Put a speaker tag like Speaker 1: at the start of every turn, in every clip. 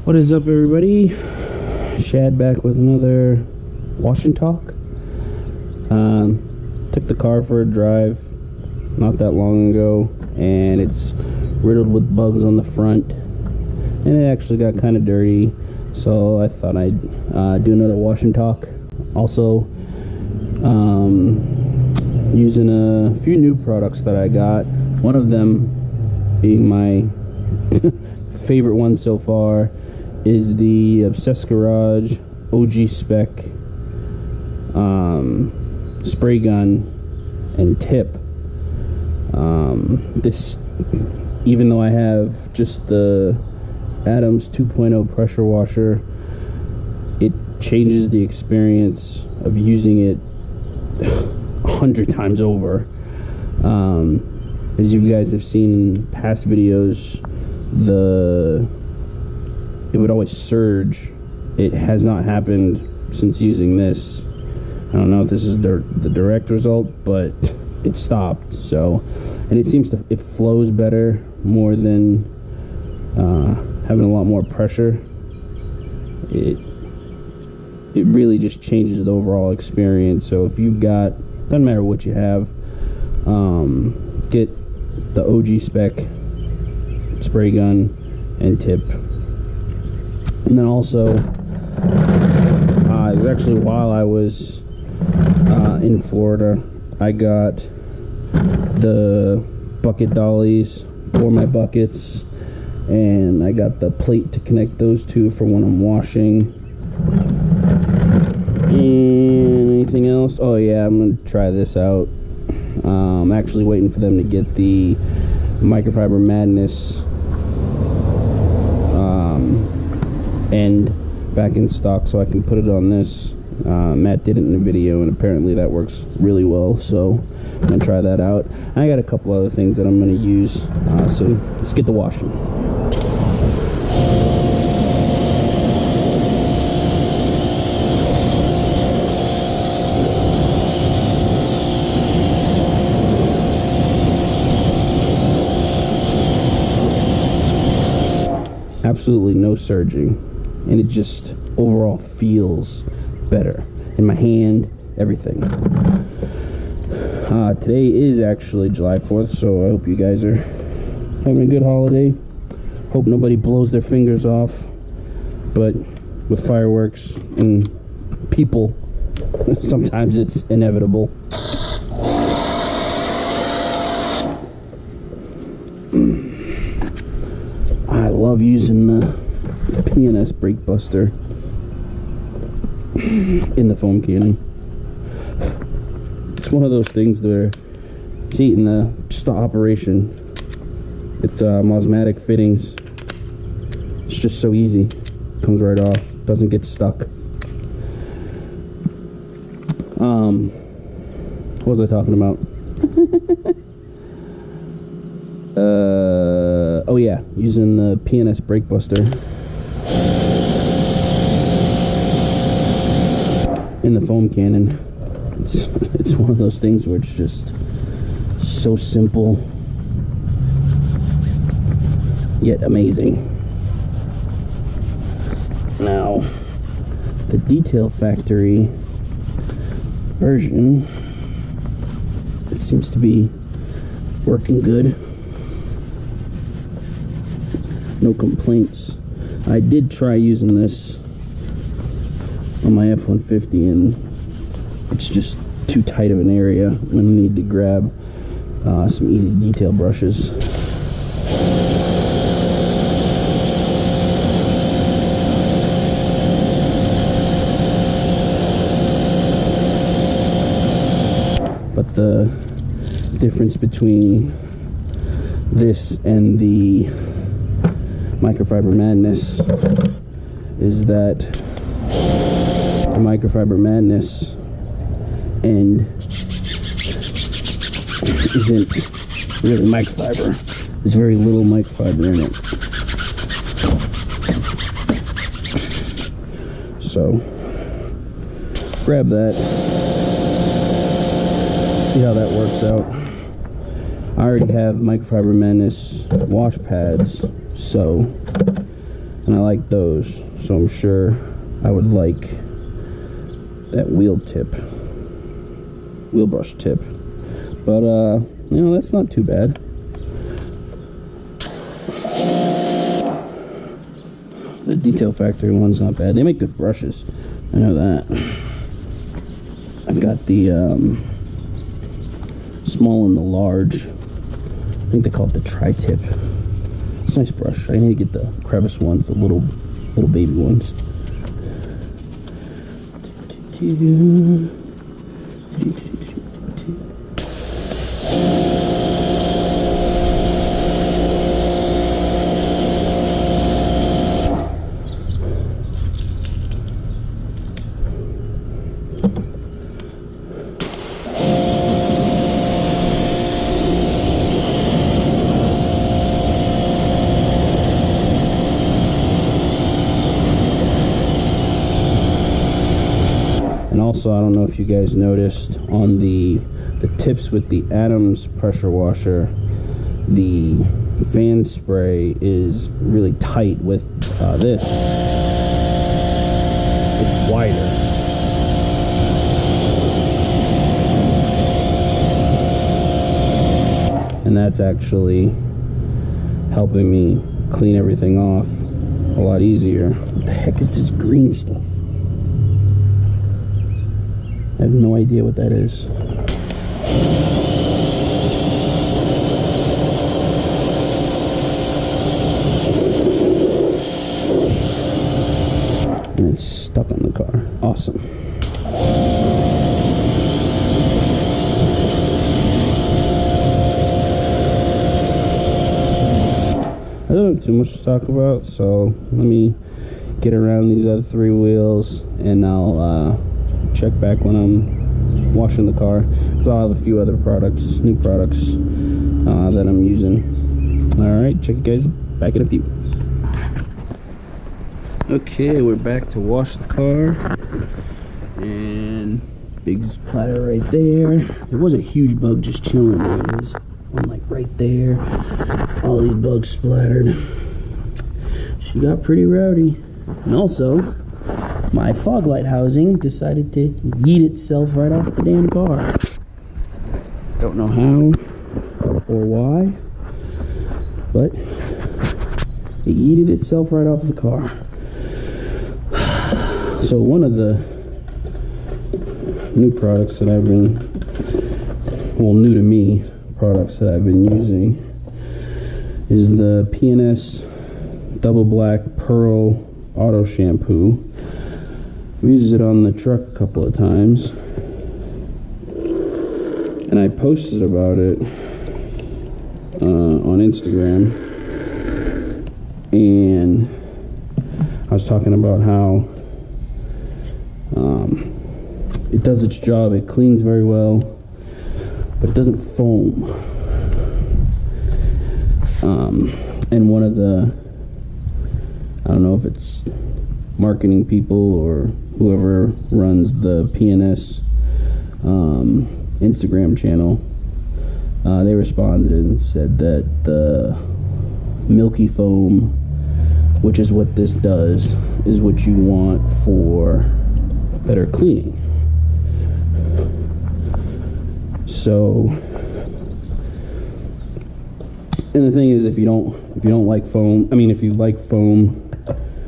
Speaker 1: What is up, everybody? Shad back with another wash and talk. Took the car for a drive not that long ago, and it's riddled with bugs on the front, and it actually got kind of dirty, so I thought I'd do another wash and talk. Also, using a few new products that I got, one of them being my favorite one so far is the Obsessed Garage OG Spec spray gun and tip. This, even though I have just the Adams 2.0 pressure washer, it changes the experience of using it 100 times over. As you guys have seen in past videos, it would always surge. It has not happened since using this. I don't know if this is the direct result, but it stopped. So, and it seems to, it flows better more than having a lot more pressure. It really just changes the overall experience. So if you've got, doesn't matter what you have, get the OG Spec spray gun and tip. And then also, it was actually while I was in Florida, I got the bucket dollies for my buckets, and I got the plate to connect those two for when I'm washing. And anything else? Oh yeah, I'm gonna try this out. I'm actually waiting for them to get the Microfiber Madness end back in stock so I can put it on this. Matt did it in a video, and apparently that works really well, so I'm gonna try that out. I got a couple other things that I'm gonna use, so let's get to washing. Absolutely no surging, and it just overall feels better in my hand, everything. Today is actually July 4th, so I hope you guys are having a good holiday. Hope nobody blows their fingers off, but with fireworks and people, sometimes it's inevitable. I love using the P&S brake buster in the foam cannon. It's one of those things where, see, in the operation, it's Mosmatic fittings. It's just so easy. Comes right off. Doesn't get stuck. What was I talking about? Oh yeah, using the P&S brake buster in the foam cannon. It's one of those things where it's just so simple yet amazing. Now, the Detail Factory version, it seems to be working good. No complaints. I did try using this on my F-150, and it's just too tight of an area when I need to grab some easy detail brushes. But the difference between this and the Microfiber Madness is that the Microfiber Madness end isn't really microfiber. There's very little microfiber in it. So grab that, see how that works out. I already have Microfiber Madness wash pads, so and I like those, so I'm sure I would like that wheel brush tip. But you know, that's not too bad. The Detail Factory one's not bad. They make good brushes, I know that. I've got the small and the large. I think they call it the tri-tip. It's a nice brush. I need to get the crevice ones, the little baby ones. And also, I don't know if you guys noticed, on the tips with the Adams pressure washer, the fan spray is really tight. With this, it's wider. And that's actually helping me clean everything off a lot easier. What the heck is this green stuff? I have no idea what that is. And it's stuck on the car. Awesome. I don't have too much to talk about, so let me get around these other 3 wheels, and I'll check back when I'm washing the car, because I'll have a few other products, new products that I'm using. Alright, check you guys back in a few. Okay, we're back to wash the car, and big splatter right there. There was a huge bug just chilling there. There's one like right there. All these bugs splattered. She got pretty rowdy. And also, my fog light housing decided to yeet itself right off the damn car. Don't know how or why, but it yeeted itself right off the car. So one of the new products that I've been, well, new to me products that I've been using is the P&S Double Black Pearl Auto Shampoo. I've used it on the truck a couple of times, and I posted about it on Instagram, and I was talking about how it does its job. It cleans very well, but it doesn't foam. And one of the, I don't know if it's marketing people or whoever runs the P&S Instagram channel, they responded and said that the milky foam, which is what this does, is what you want for better cleaning. So, and the thing is, if you don't like foam, I mean, if you like foam,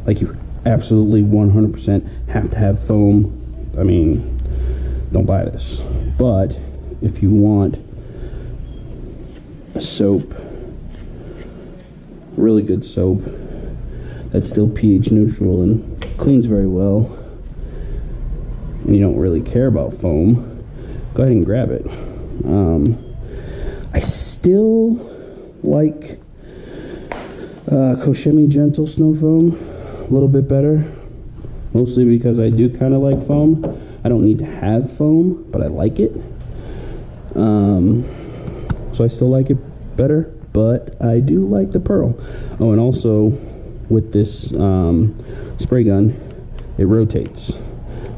Speaker 1: like you absolutely 100% have to have foam, I mean, don't buy this. But if you want a soap, really good soap that's still pH neutral and cleans very well, and you don't really care about foam, go ahead and grab it. I still like Koshemi Gentle Snow Foam a little bit better, mostly because I do kind of like foam. I don't need to have foam, but I like it. So I still like it better, but I do like the Pearl. Oh, and also with this spray gun, it rotates.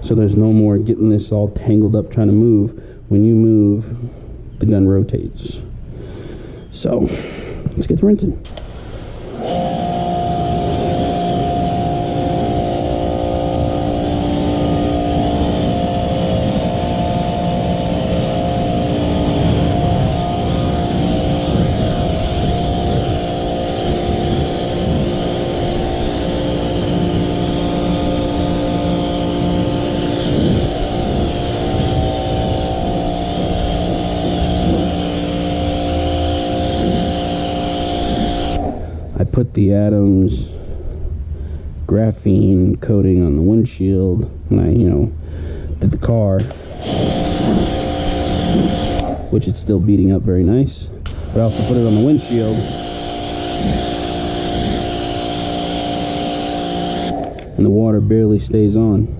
Speaker 1: So there's no more getting this all tangled up trying to move. When you move, the gun rotates. So let's get to rinsing. put the Adams graphene coating on the windshield when I, did the car, which it's still beating up very nice. But I also put it on the windshield, and the water barely stays on.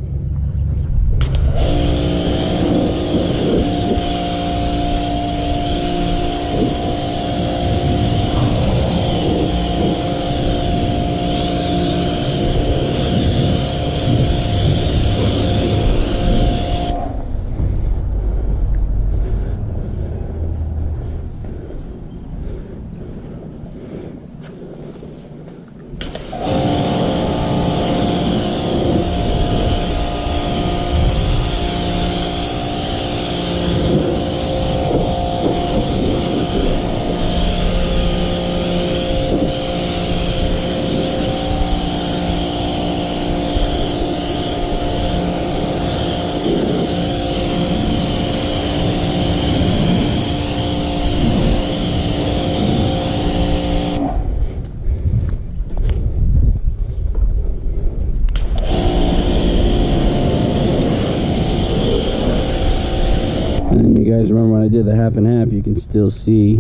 Speaker 1: And you guys remember when I did the half and half, you can still see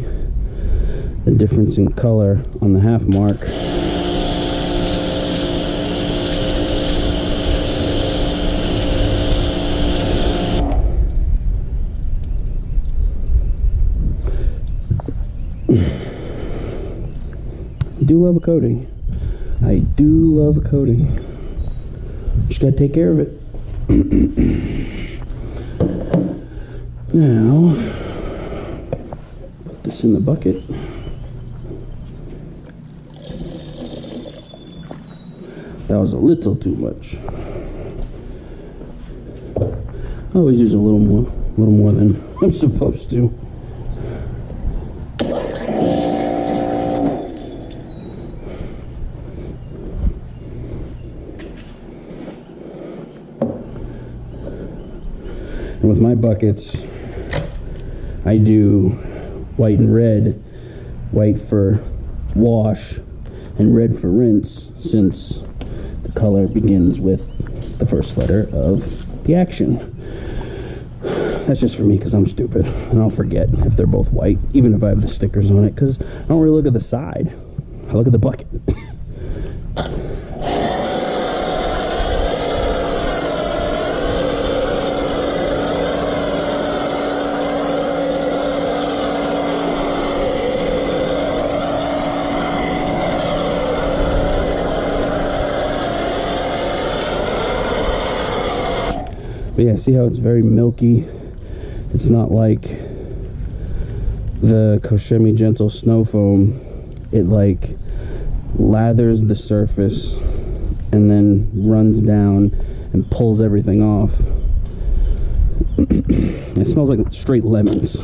Speaker 1: the difference in color on the half mark. I do love a coating. I do love a coating. Just gotta take care of it. Now, put this in the bucket. That was a little too much. I always use a little more than I'm supposed to. And with my buckets, I do white and red, white for wash and red for rinse, since the color begins with the first letter of the action. That's just for me because I'm stupid and I'll forget if they're both white, even if I have the stickers on it, because I don't really look at the side. I look at the bucket. But yeah, see how it's very milky? It's not like the Koshemi Gentle Snow Foam. It like lathers the surface and then runs down and pulls everything off. It smells like straight lemons.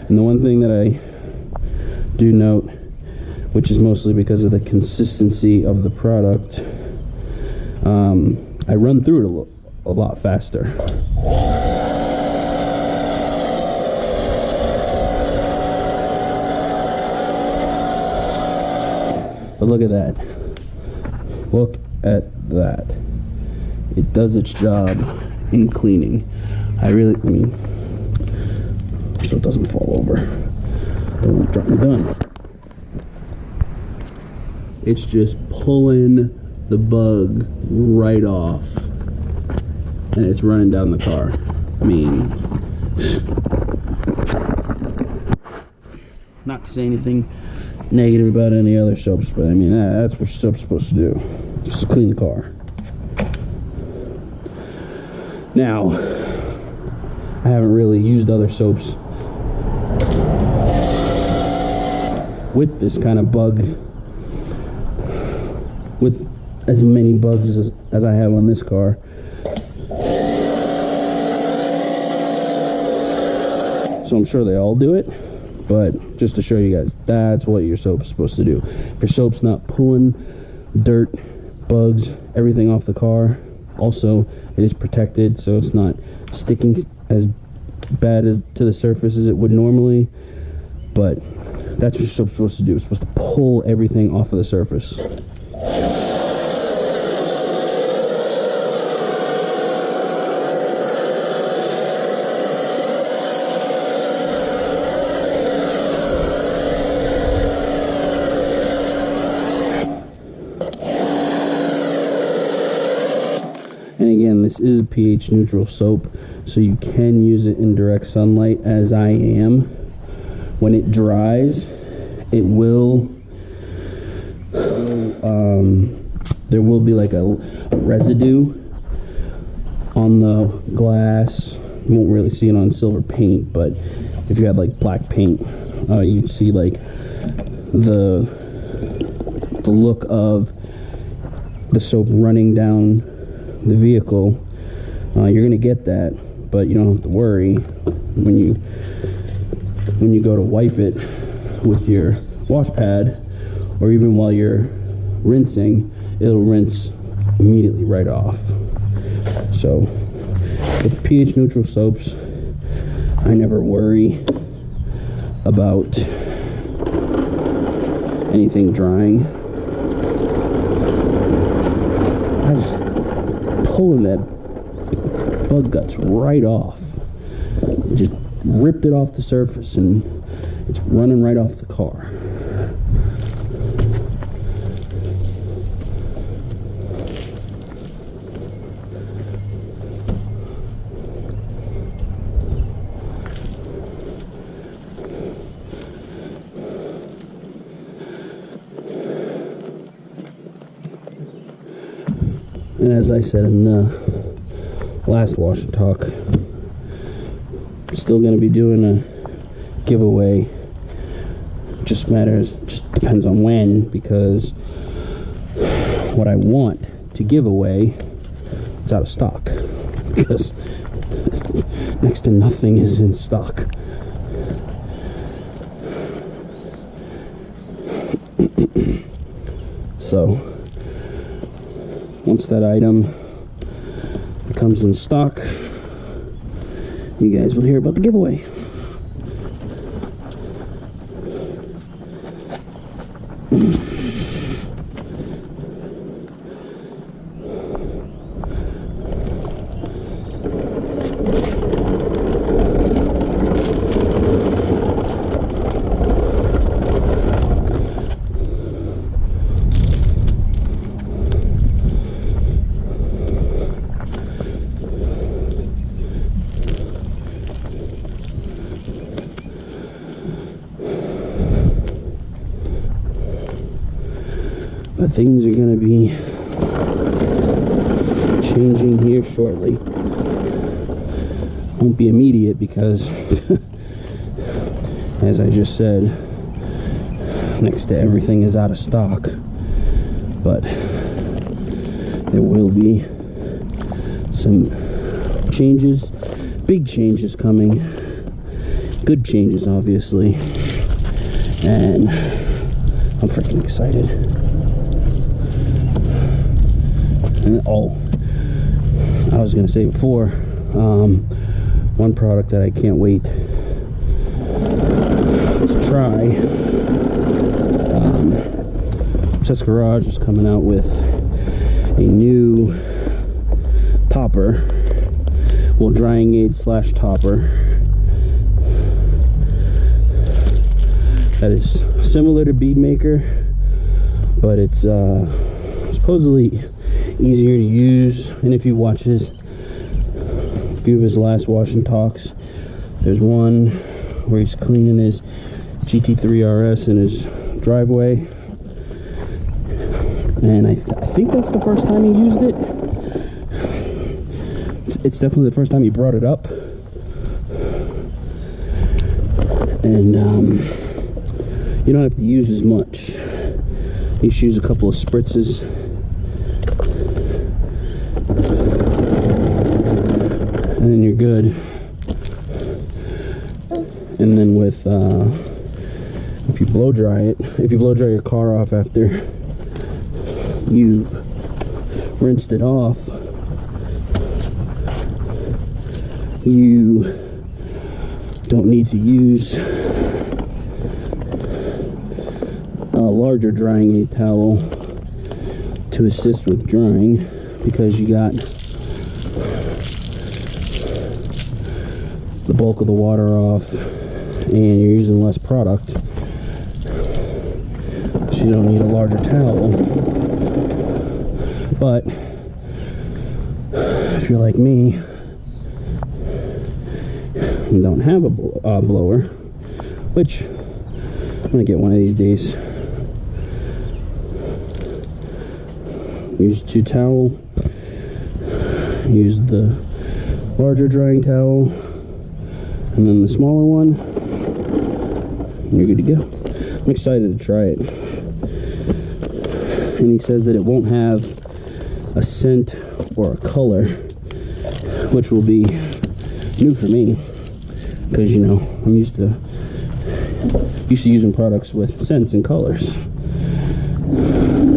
Speaker 1: And the one thing that I do note, which is mostly because of the consistency of the product, I run through it a lot faster. But look at that. Look at that. It does its job in cleaning. I mean, so it doesn't fall over. Don't want to drop my gun. It's just pulling the bug right off, and it's running down the car. I mean, not to say anything negative about any other soaps, but I mean, that's what soap's supposed to do. It's just clean the car. Now, I haven't really used other soaps with this kind of bug, with as many bugs as I have on this car. So I'm sure they all do it, but just to show you guys, that's what your soap is supposed to do. If your soap's not pulling dirt, bugs, everything off the car, also it is protected, so it's not sticking as bad as to the surface as it would normally. But that's what you're supposed to do. It's supposed to pull everything off of the surface. And again, this is a pH neutral soap, so you can use it in direct sunlight, as I am. When it dries, it will, there will be like a residue on the glass. You won't really see it on silver paint, but if you had like black paint, you'd see like the look of the soap running down the vehicle. You're gonna get that, but you don't have to worry when you go to wipe it with your wash pad, or even while you're rinsing, it'll rinse immediately right off. So with pH neutral soaps, I never worry about anything drying. I just pulling that bug guts right off. Just ripped it off the surface and it's running right off the car. And as I said in the last wash and talk, I'm still going to be doing a giveaway. Just depends on when, because what I want to give away, it's out of stock, because next to nothing is in stock. So once that item becomes in stock, you guys will hear about the giveaway. But things are going to be changing here shortly. Won't be immediate because, as I just said, next to everything is out of stock. But there will be some changes, big changes coming, good changes obviously, and I'm freaking excited. And I was gonna say before, one product that I can't wait to try, Obsessed Garage is coming out with a new topper, well, drying aid / topper, that is similar to Bead Maker, but it's supposedly easier to use. And if you watch a few of his last wash and talks, there's one where he's cleaning his GT3 RS in his driveway, and I think that's the first time he used it. It's definitely the first time he brought it up. And you don't have to use as much. You just use a couple of spritzes, and then you're good. And then with if you blow dry your car off after you've rinsed it off, you don't need to use a larger drying aid towel to assist with drying, because you got the bulk of the water off and you're using less product, so you don't need a larger towel. But if you're like me and don't have a blower, which I'm gonna get one of these days, use 2 towel, use the larger drying towel and then the smaller one, and you're good to go. I'm excited to try it. And he says that it won't have a scent or a color, which will be new for me, because, you know, I'm used to using products with scents and colors. I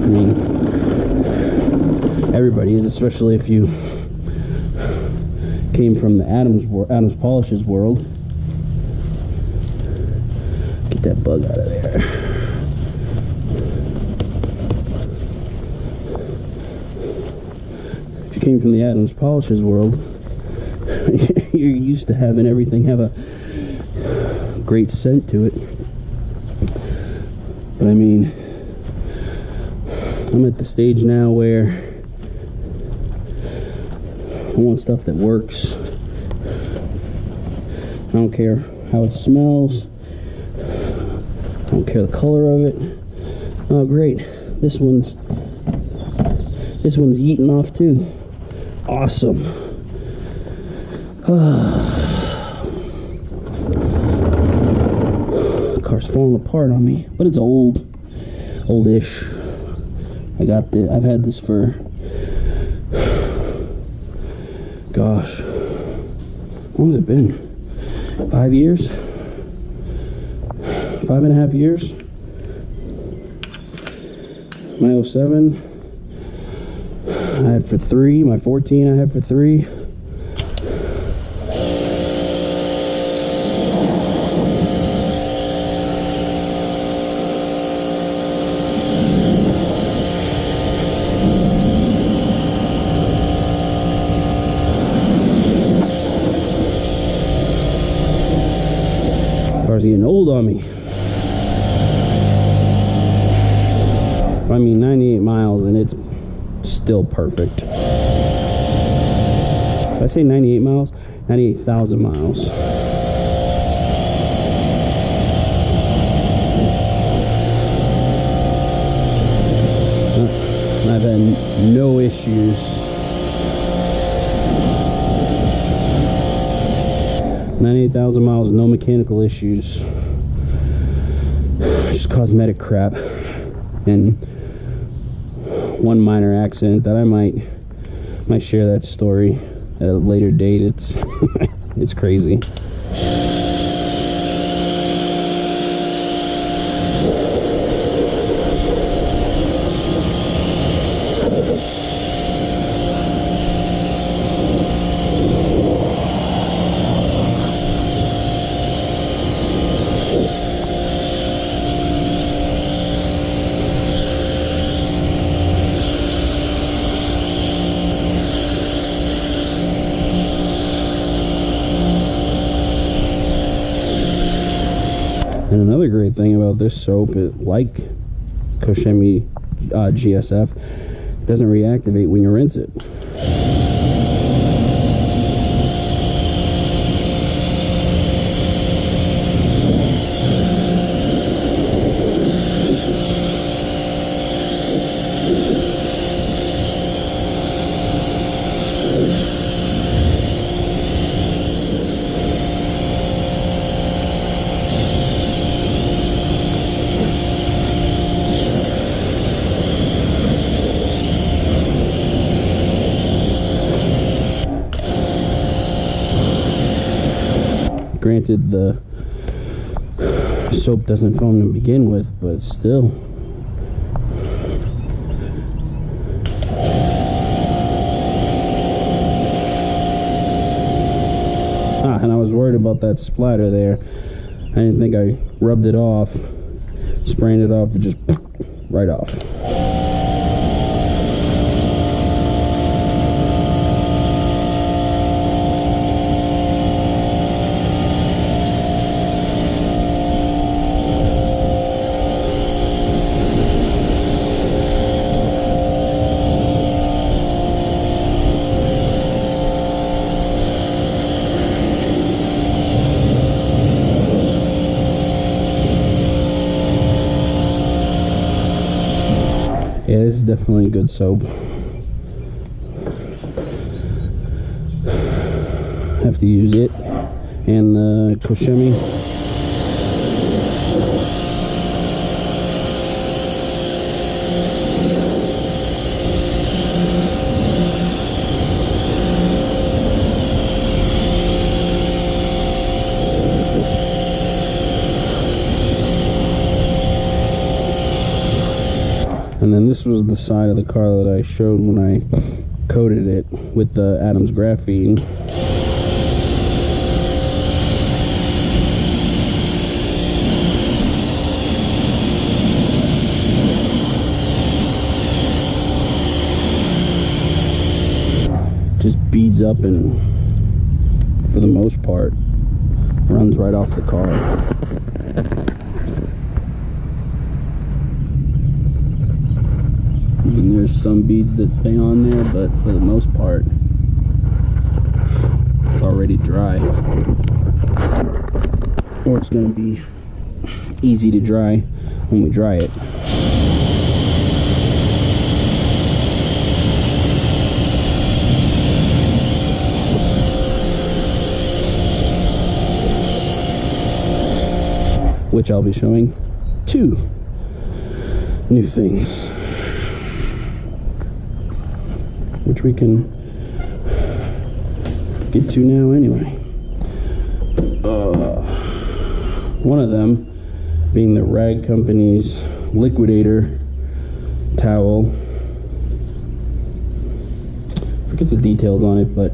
Speaker 1: mean, everybody is, especially if you came from the Adams Polishes world. Get that bug out of there. If you came from the Adams Polishes world, you're used to having everything have a great scent to it. But I mean, I'm at the stage now where I want stuff that works. I don't care how it smells. I don't care the color of it. Oh, great. This one's eating off too. Awesome. The car's falling apart on me, but it's oldish. I've had this for, gosh, how long has it been? 5 years? 5.5 years? My 07, I had for 3. My 14, I had for 3. Car's getting old on me. I mean, 98 miles and it's still perfect. Did I say 98 miles? 98,000 miles. I've had no issues. 98,000 miles, no mechanical issues. Just cosmetic crap. And one minor accident that I might share that story at a later date. It's it's crazy. And another great thing about this soap, like Koshemi GSF, it doesn't reactivate when you rinse it. Granted, the soap doesn't foam to begin with, but still. And I was worried about that splatter there. I didn't think I rubbed it off, spraying it off, it just right off. Yeah, this is definitely good soap. Have to use it and the Koshemi. And then this was the side of the car that I showed when I coated it with the Adams graphene. Just beads up and, for the most part, runs right off the car. I mean, there's some beads that stay on there, but for the most part, it's already dry. Or it's going to be easy to dry when we dry it. Which I'll be showing 2 new things, which we can get to now anyway. One of them being the Rag Company's Liquidator towel. Forget the details on it, but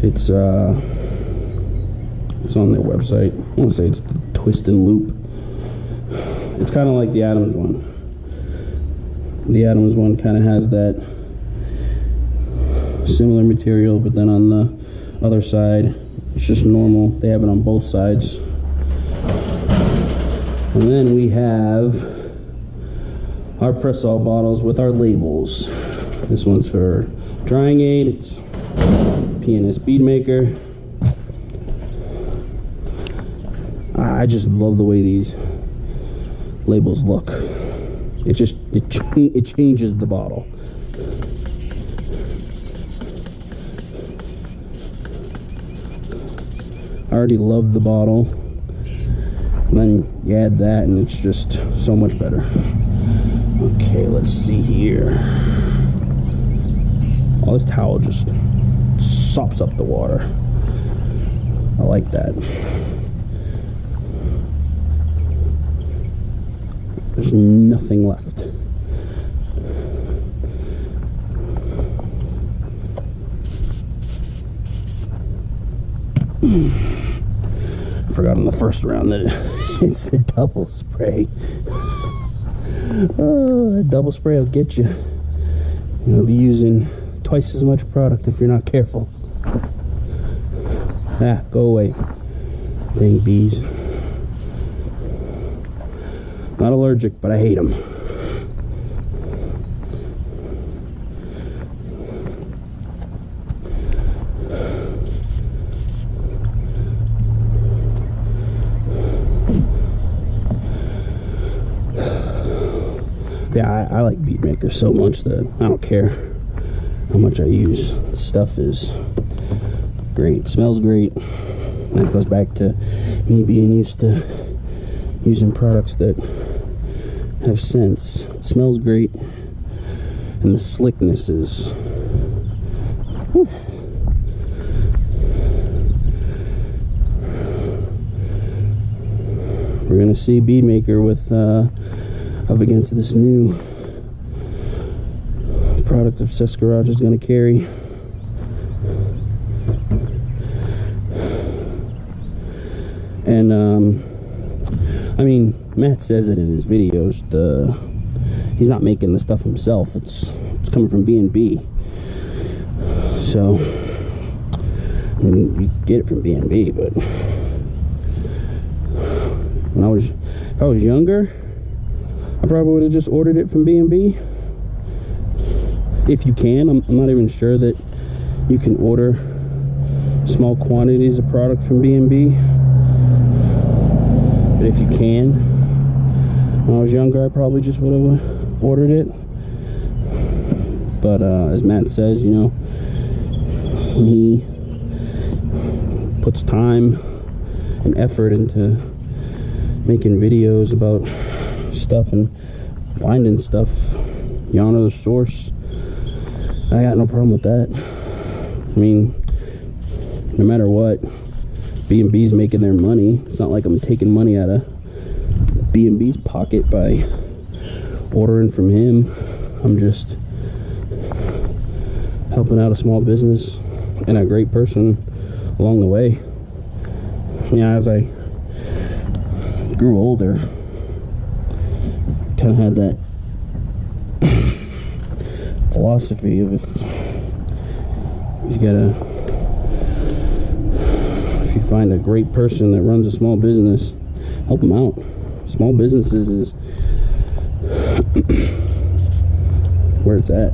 Speaker 1: it's on their website. I want to say it's the Twist and Loop. It's kind of like the Adams one. The Adams one kind of has that similar material, but then on the other side it's just normal. They have it on both sides. And then we have our Pressol bottles with our labels. This one's for drying aid. It's P&S bead maker. I just love the way these labels look. It changes the bottle. I already love the bottle, and then you add that and it's just so much better. Okay, let's see here. Oh, this towel just sops up the water. I like that. There's nothing left. Forgot in the first round that it's the double spray. Oh, that double spray will get you. You'll be using twice as much product if you're not careful. Ah, go away. Dang bees. Not allergic, but I hate them. Yeah, I like bead maker so much that I don't care how much I use. The stuff is great. Smells great. And that goes back to me being used to using products that have scents. It smells great, and the slickness is whew. We're gonna see bead maker with up against this new product Obsessed Garage is gonna carry. And I mean, Matt says it in his videos. He's not making the stuff himself. It's coming from B&B. So I mean, you get it from B&B, but if I was younger, I probably would have just ordered it from B&B. If you can, I'm not even sure that you can order small quantities of product from B&B. But if you can, when I was younger, I probably just would have ordered it. But as Matt says, you know, when he puts time and effort into making videos about stuff and finding stuff, you honor the source. I got no problem with that. I mean, no matter what, B&B's making their money. It's not like I'm taking money out of B&B's pocket by ordering from him. I'm just helping out a small business and a great person along the way. Yeah, as I grew older, kind of had that philosophy of if you find a great person that runs a small business, help them out. Small businesses is where it's at.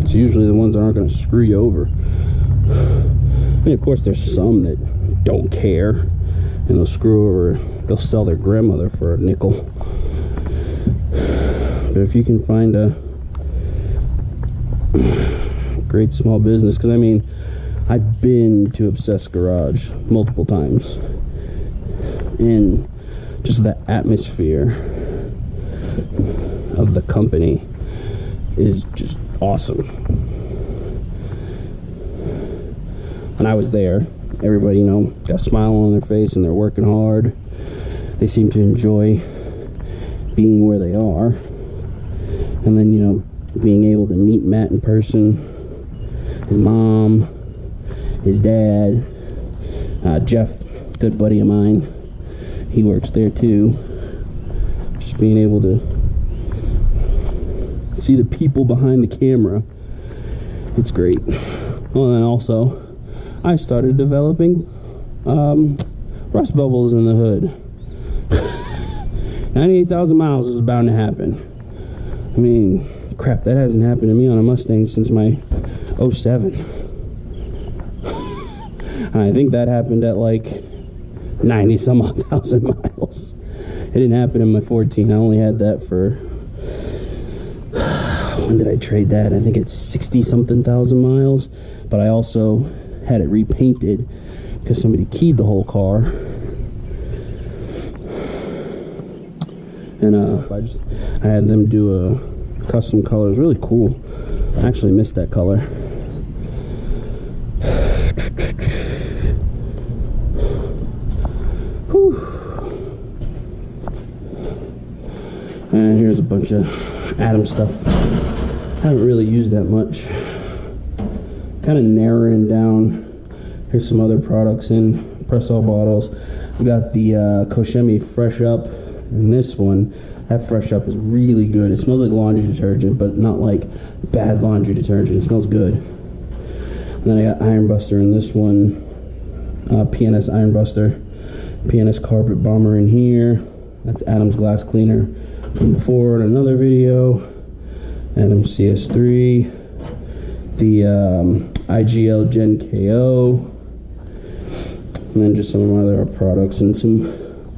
Speaker 1: It's usually the ones that aren't going to screw you over. I mean, of course, there's some that don't care and they'll screw over. They'll sell their grandmother for a nickel. But if you can find a great small business, because I mean, I've been to Obsessed Garage multiple times, and just the atmosphere of the company is just awesome. When I was there, everybody, you know, got a smile on their face and they're working hard. They seem to enjoy being where they are. And then, you know, being able to meet Matt in person, his mom, his dad, Jeff, good buddy of mine, he works there too. Just being able to see the people behind the camera, it's great. Well, and then also, I started developing rust bubbles in the hood. 98,000 miles is bound to happen. I mean, crap, that hasn't happened to me on a Mustang since my 07. I think that happened at like 90 some odd thousand miles. It didn't happen in my 14. I only had that for, when did I trade that? I think it's 60 something thousand miles. But I also had it repainted because somebody keyed the whole car. And I had them do a custom color. It was really cool. I actually missed that color. Whew. And here's a bunch of Adam stuff. I haven't really used that much. Kind of narrowing down. Here's some other products in Pressol bottles. We got the Koshemi Fresh Up, and this one, that Fresh Up is really good. It smells like laundry detergent, but not like bad laundry detergent. It smells good. And then I got Iron Buster in this one, PNS Iron Buster, PNS Carpet Bomber in here. That's Adam's Glass Cleaner from before in another video. Adam's CS3, the IGL Gen KO, and then just some of my other products and some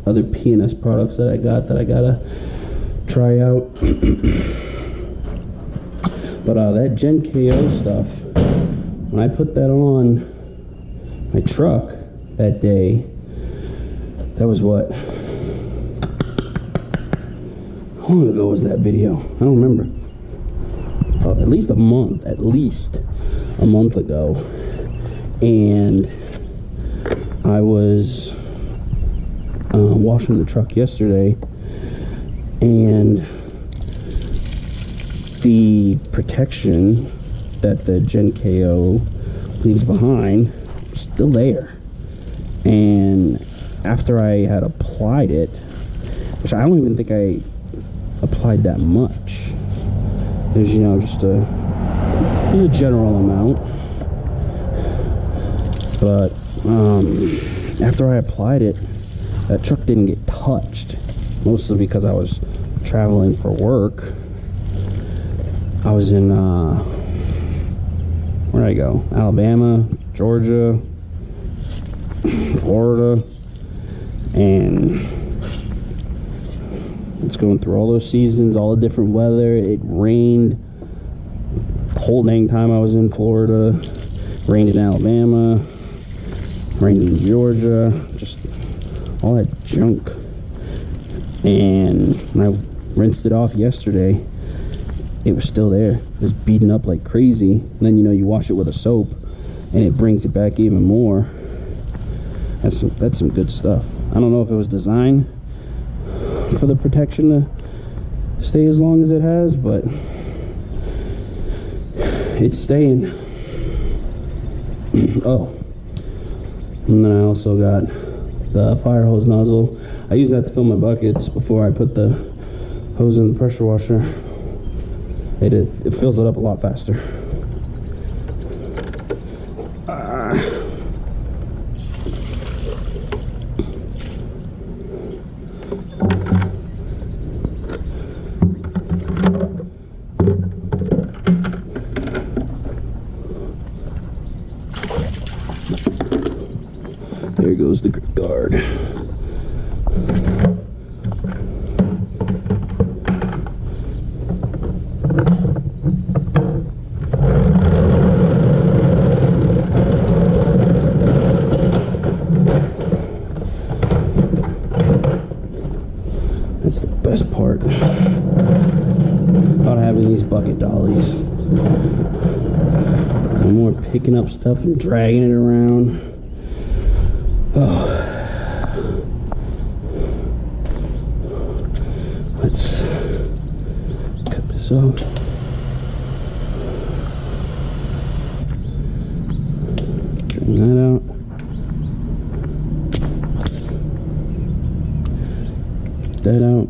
Speaker 1: other PNS products that I gotta try out. But that Gen KO stuff, when I put that on my truck that day, that was what? How long ago was that video? I don't remember. At least a month ago. And I was washing the truck yesterday, and the protection that the Gen KO leaves behind is still there, and after I had applied it, which I don't even think I applied that much. There's, you know, just a general amount. But after I applied it, that truck didn't get touched. Mostly because I was traveling for work. I was in, where'd I go? Alabama, Georgia, Florida, and it's going through all those seasons, all the different weather. It rained the whole dang time I was in Florida. Rained in Alabama, rained in Georgia, just all that junk. And when I rinsed it off yesterday, it was still there. It was beaten up like crazy. And then, you know, you wash it with a soap and it brings it back even more. That's some good stuff. I don't know if it was designed for the protection to stay as long as it has, but it's staying. Oh, and then I also got the fire hose nozzle. I use that to fill my buckets before I put the hose in the pressure washer. It fills it up a lot faster. There goes the grip guard. That's the best part about having these bucket dollies. No more picking up stuff and dragging it around. Oh. Let's cut this off. Drain that out. That out.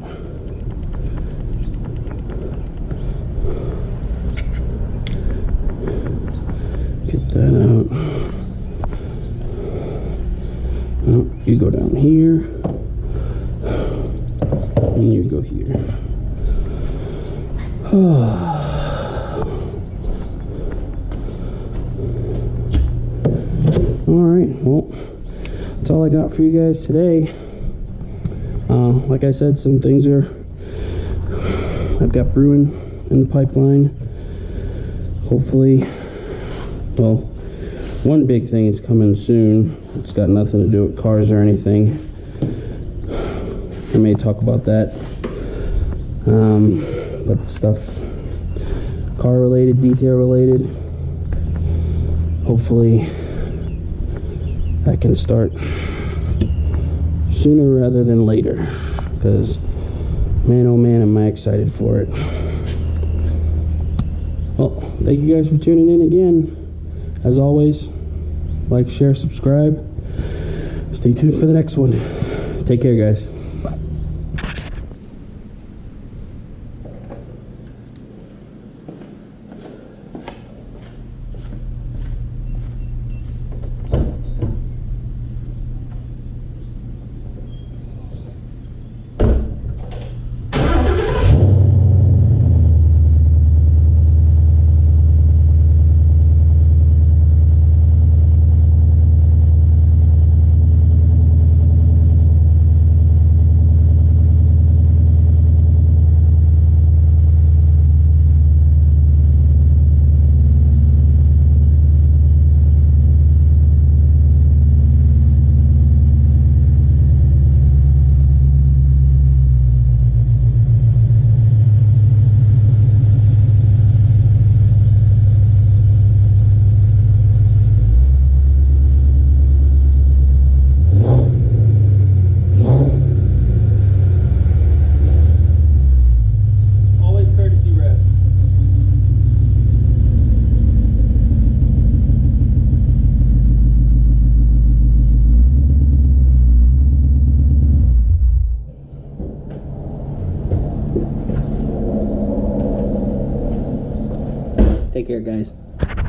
Speaker 1: Get that out. Oh, you go down here, and you go here. Alright, well, that's all I got for you guys today. Like I said, some things I've got brewing in the pipeline. Hopefully, well, one big thing is coming soon. It's got nothing to do with cars or anything. I may talk about that. But the stuff, car related, detail related, hopefully I can start sooner rather than later, because man, oh man, am I excited for it. Well, thank you guys for tuning in again. As always, like, share, subscribe. Stay tuned for the next one. Take care, guys. Take care, guys.